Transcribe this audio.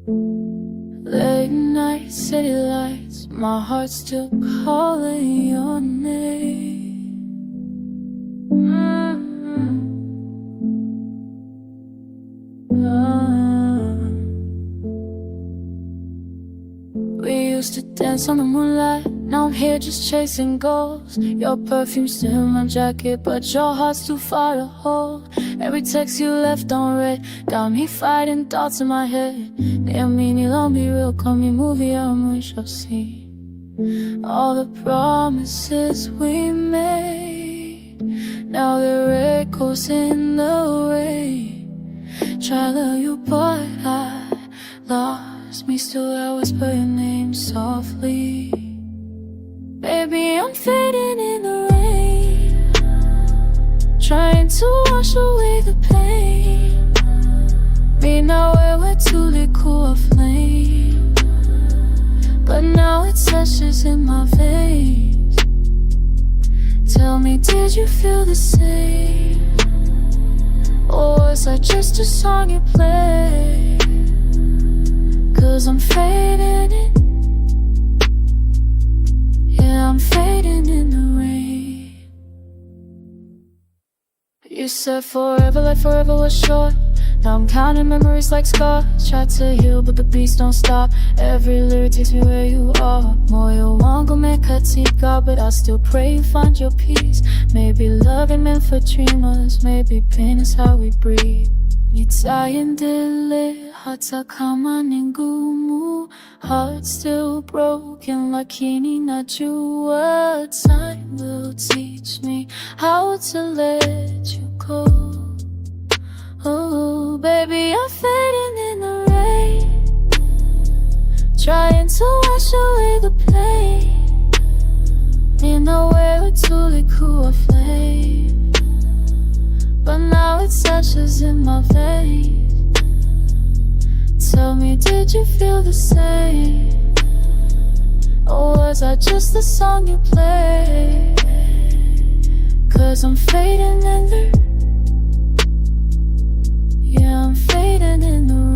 Late night city lights, my heart's still calling your name. We used to dance on the moonlight, now I'm here just chasing goals. Your perfume's still in my jacket, but your heart's too far to hold. Every text you left on read got me fighting thoughts in my head. Near me, ni long be real, call me movie, I'm we shall see. All the promises we made, now they're echoes in the rain. Try to love you, but I lost me. Still I whisper your name softly. Baby, I'm fading in the rain, trying to wash away the pain. Me now we're too cool a flame, but now it's ashes in my veins. Tell me, did you feel the same? Or was that just a song you played? 'Cause I'm fading in, yeah, I'm fading in the rain. You said forever, like forever was short. Now I'm counting memories like scars. Try to heal, but the beats don't stop. Every lyric takes me where you are. Moyo wangu mekatika, but I still pray you find your peace. Maybe love ain't meant for dreamers, maybe pain is how we breathe. Nitayendele hata kama ni ngumu, heart still broken lakini najua time will teach me how to let you go. Oh, baby, I'm fading in the rain, trying to wash away the pain. You know we're too cool a flame, but now it's ashes in my veins. Tell me, did you feel the same? Or was I just the song you played? 'Cause I'm fading in the, yeah, I'm fading in the rain.